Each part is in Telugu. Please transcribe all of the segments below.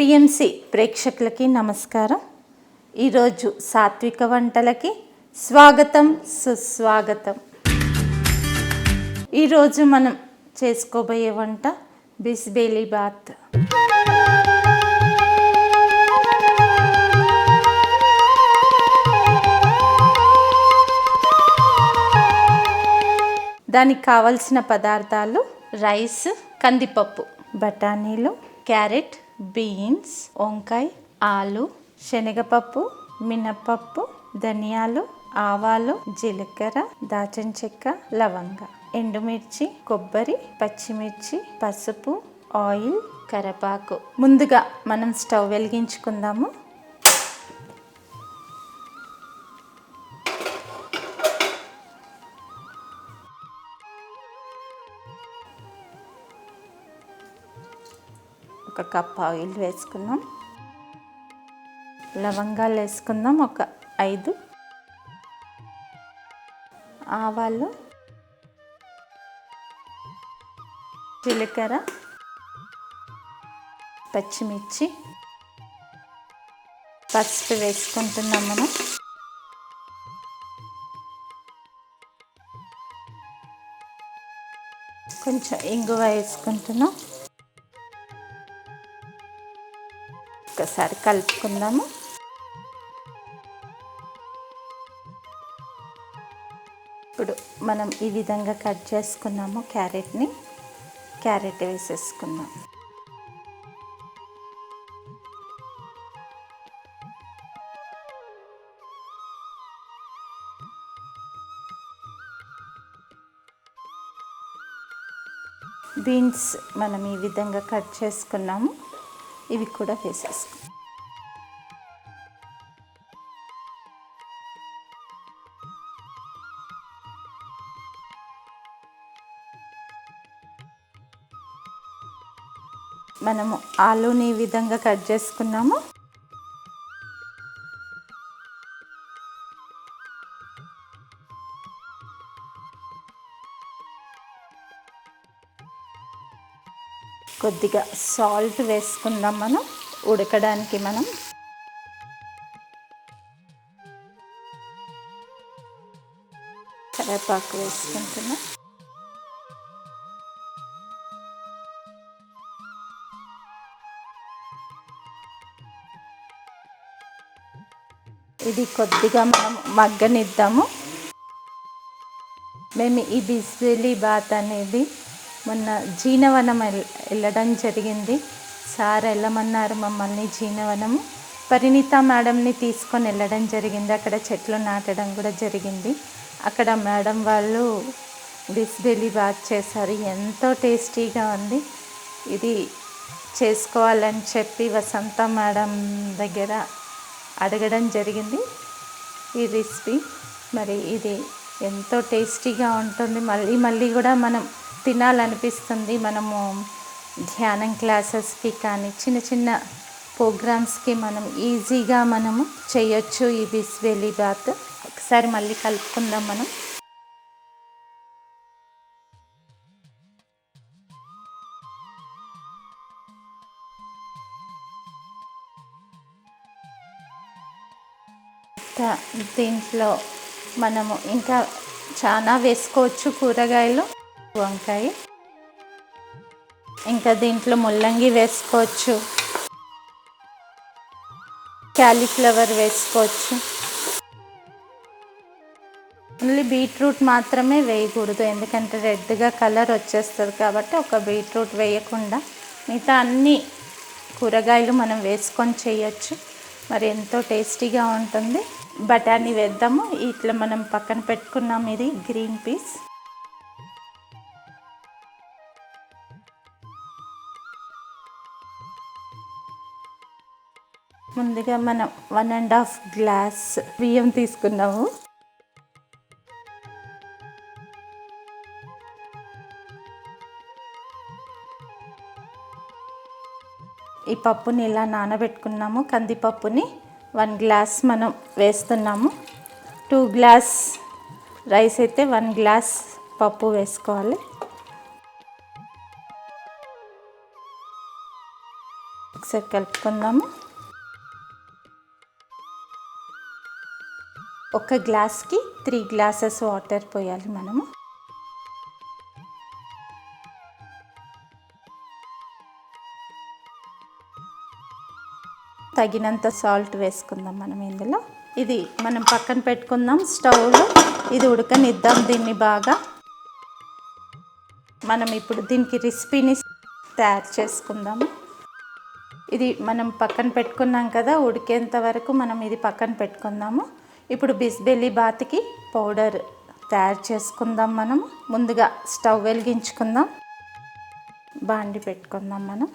పిఎంసి ప్రేక్షకులకి నమస్కారం. ఈరోజు సాత్విక వంటలకి స్వాగతం సుస్వాగతం. ఈరోజు మనం చేసుకోబోయే వంట బిసిబేలి బాత్. దానికి కావలసిన పదార్థాలు రైస్, కందిపప్పు, బఠానీలు, క్యారెట్, బీన్స్, వంకాయ, ఆలు, శనగపప్పు, మినపప్పు, ధనియాలు, ఆవాలు, జీలకర్ర, దాల్చిన చెక్క, లవంగ, ఎండుమిర్చి, కొబ్బరి, పచ్చిమిర్చి, పసుపు, ఆయిల్, కరివేపాకు. ముందుగా మనం స్టవ్ వెలిగించుకుందాము. ఒక కప్ ఆయిల్ వేసుకుందాం. లవంగాలు వేసుకుందాం, ఒక 5. ఆవాలు, జీలకర్ర, పచ్చిమిర్చి, పసుపు వేసుకుంటున్నాం. మనం కొంచెం ఇంగువ వేసుకుంటున్నాం. ఒకసారి కలుపుకుందాము. ఇప్పుడు మనం ఈ విధంగా కట్ చేసుకున్నాము క్యారెట్ వేసేసుకుందాం. బీన్స్ మనం ఈ విధంగా కట్ చేసుకున్నాము, ఇవి కూడా వేసేసుకుందాం. మనము ఆలూని ఈ విధంగా కట్ చేసుకున్నాము. కొద్దిగా సాల్ట్ వేసుకుందాం మనం ఉడకడానికి. మనం కరివేపాకు వేసుకుంటున్నాం. ఇది కొద్దిగా మనం మగ్గనిద్దాము. మేము ఈ బిసిబేలి బాత్ అనేది మొన్న జీనవనం వెళ్ళడం జరిగింది. సార్ వెళ్ళమన్నారు మమ్మల్ని జీనవనము. పరిణీత మేడంని తీసుకొని వెళ్ళడం జరిగింది. అక్కడ చెట్లు నాటడం కూడా జరిగింది. అక్కడ మేడం వాళ్ళు బిసిబేలి బాత్ చేశారు. ఎంతో టేస్టీగా ఉంది. ఇది చేసుకోవాలని చెప్పి వసంత మేడం దగ్గర అడగడం జరిగింది ఈ రెసిపీ. మరి ఇది ఎంతో టేస్టీగా ఉంటుంది. మళ్ళీ మళ్ళీ కూడా మనం తినాలనిపిస్తుంది. మనము ధ్యానం క్లాసెస్కి కానీ చిన్న చిన్న ప్రోగ్రామ్స్కి మనం ఈజీగా మనము చేయొచ్చు ఈ బిసిబేలి బాత్. ఒకసారి మళ్ళీ కలుపుకుందాం మనం. దీంట్లో మనము ఇంకా చాలా వేసుకోవచ్చు కూరగాయలు. వంకాయ, ఇంకా దీంట్లో ముల్లంగి వేసుకోవచ్చు, క్యాలీఫ్లవర్ వేసుకోవచ్చు. ఓన్లీ బీట్రూట్ మాత్రమే వేయకూడదు, ఎందుకంటే రెడ్గా కలర్ వచ్చేస్తుంది కాబట్టి. ఒక బీట్రూట్ వేయకుండా మిగతా అన్ని కూరగాయలు మనం వేసుకొని చేయొచ్చు. మరి ఎంతో టేస్టీగా ఉంటుంది. బఠానీ వేద్దాము. ఇట్లా మనం పక్కన పెట్టుకున్నాం. ఇది గ్రీన్ పీస్. ముందుగా మనం 1.5 గ్లాస్ బియ్యం తీసుకున్నాము. ఈ పప్పుని ఇలా నానబెట్టుకున్నాము. కందిపప్పుని 1 గ్లాస్ మనం వేస్తున్నాము. 2 గ్లాస్ రైస్ అయితే 1 గ్లాస్ పప్పు వేసుకోవాలి. ఒకసారి కలుపుకుందాము. ఒక గ్లాస్కి 3 గ్లాసెస్ వాటర్ పోయాలి మనము. తగినంత సాల్ట్ వేసుకుందాం మనం ఇందులో. ఇది మనం పక్కన పెట్టుకుందాం స్టవ్లో. ఇది ఉడకనిద్దాం దీన్ని బాగా. మనం ఇప్పుడు దీనికి రెసిపీని తయారు చేసుకుందాము. ఇది మనం పక్కన పెట్టుకున్నాం కదా, ఉడికేంత వరకు మనం ఇది పక్కన పెట్టుకుందాము. ఇప్పుడు బిసిబెలి బాత్కి పౌడర్ తయారు చేసుకుందాం మనం. ముందుగా స్టవ్ వెలిగించుకుందాం, బాండి పెట్టుకుందాం మనం.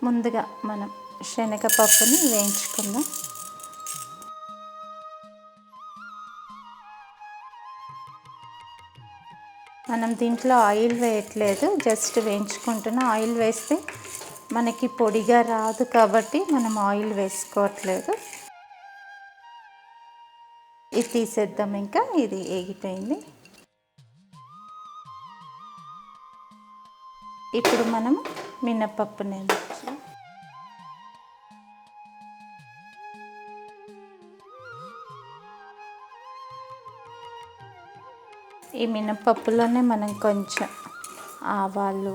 ముందుగా మనం శనగపప్పుని వేయించుకుందాం. మనం దీంట్లో ఆయిల్ వేయట్లేదు, జస్ట్ వేయించుకుంటున్నా. ఆయిల్ వేస్తే మనకి పొడిగా రాదు కాబట్టి మనం ఆయిల్ వేసుకోవట్లేదు. ఇది తీసేద్దాం. ఇంకా ఇది ఏగిపోయింది. ఇప్పుడు మనం మినపప్పుని ఈ మినపప్పులోనే మనం కొంచెం ఆవాలు,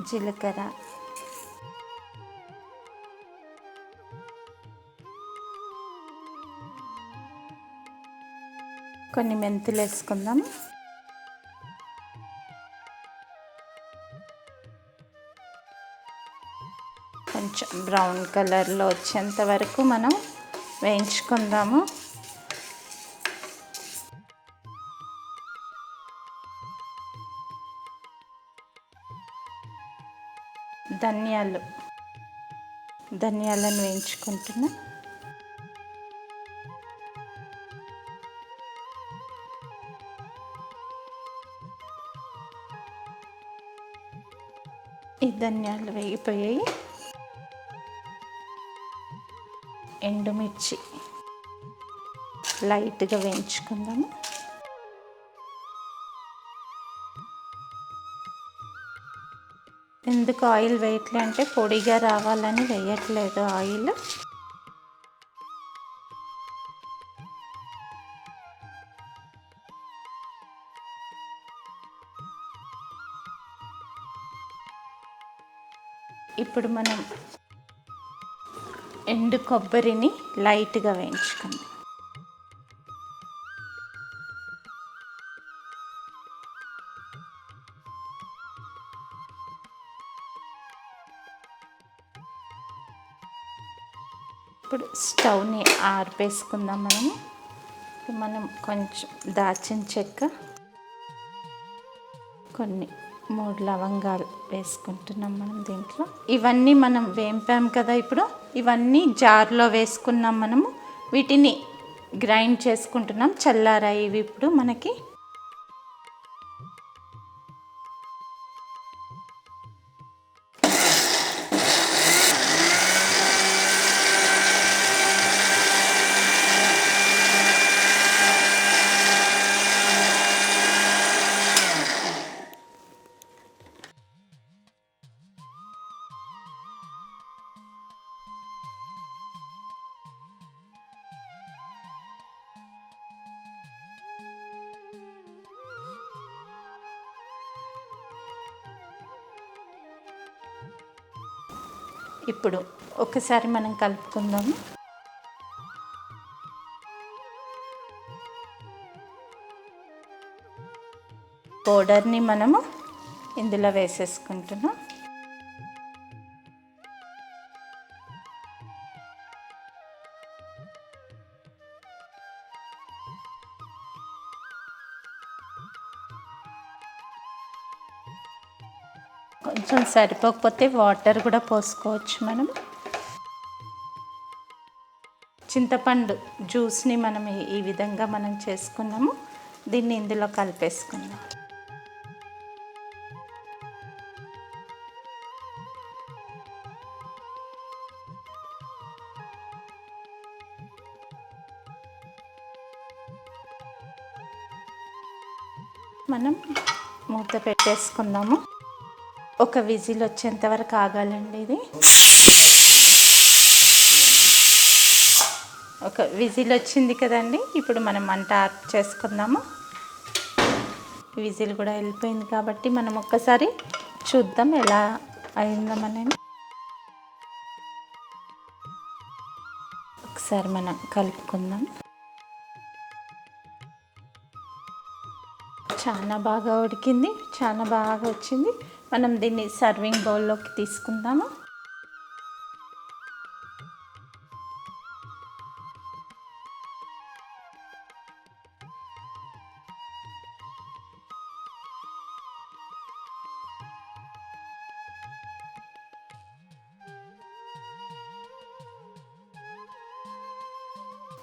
జీలకర్ర, కొన్ని మెంతులు వేసుకుందాం. కొంచెం బ్రౌన్ కలర్లో వచ్చేంత వరకు మనం వేయించుకుందాము. ధనియాలను వేయించుకుంటున్నా. ఈ ధనియాలు వేగిపోయాయి. ఎండుమిర్చి లైట్గా వేయించుకుందాము. ఎందుకు ఆయిల్ వేయట్లే అంటే పొడిగా రావాలని వేయట్లేదు ఆయిల్. ఇప్పుడు మనం ఎండు కొబ్బరిని లైట్గా వేయించుకుందాం. ఇప్పుడు స్టవ్ని ఆర్పేసుకుందాం మనము. మనం కొంచెం దాల్చిన చెక్క, కొన్ని 3 లవంగాలు వేసుకుంటున్నాం మనం దీంట్లో. ఇవన్నీ మనం వేంపాం కదా, ఇప్పుడు ఇవన్నీ జార్లో వేసుకున్నాం మనము. వీటిని గ్రైండ్ చేసుకుంటున్నాం. చల్లారాయి ఇవి ఇప్పుడు మనకి. ఇప్పుడు ఒకసారి మనం కలుపుకుందాము. పౌడర్ని మనము ఇందులో వేసేసుకుంటున్నాం. కొంచెం సరిపోకపోతే వాటర్ కూడా పోసుకోవచ్చు మనం. చింతపండు జ్యూస్ని మనం ఈ విధంగా మనం చేసుకున్నాము. దీన్ని ఇందులో కలిపేసుకుందాం. మనం మూత పెట్టేసుకుందాము. ఒక విజిల్ వచ్చేంత వరకు ఆగాలండి. ఇది ఒక విజిల్ వచ్చింది కదండి. ఇప్పుడు మనం మంట ఆఫ్ చేసుకుందాము. విజిల్ కూడా వెళ్ళిపోయింది కాబట్టి మనం ఒక్కసారి చూద్దాం ఎలా అయిందామని. ఒకసారి మనం కలుపుకుందాం. చాలా బాగా ఉడికింది, చాలా బాగా వచ్చింది. మనం దీన్ని సర్వింగ్ బౌల్లోకి తీసుకుందాము.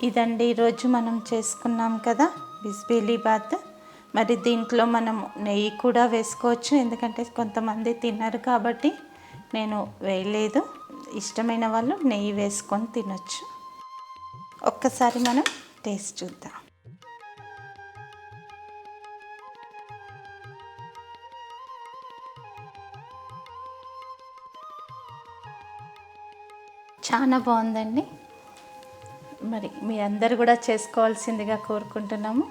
ఇదండి ఈరోజు మనం చేసుకున్నాం కదా బిసిబెలేబాత్. మరి దీంట్లో మనం నెయ్యి కూడా వేసుకోవచ్చు, ఎందుకంటే కొంతమంది తినరు కాబట్టి నేను వేయలేదు. ఇష్టమైన వాళ్ళు నెయ్యి వేసుకొని తినొచ్చు. ఒక్కసారి మనం టేస్ట్ చూద్దాం. చాలా బాగుందండి. మరి మీ అందరు కూడా చేసుకోవాల్సిందిగా కోరుకుంటున్నాము.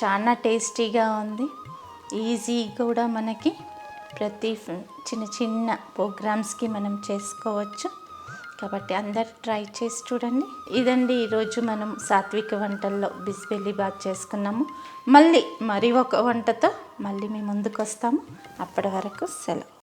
చాలా టేస్టీగా ఉంది. ఈజీ కూడా మనకి ప్రతి చిన్న చిన్న ప్రోగ్రామ్స్కి మనం చేసుకోవచ్చు. కాబట్టి అందరు ట్రై చేసి చూడండి. ఇదండి ఈరోజు మనం సాత్విక వంటల్లో బిసిబెలేబాత్ చేసుకున్నాము. మరి ఒక వంటతో మళ్ళీ మీ ముందుకు వస్తాము. అప్పటి వరకు సెలవు.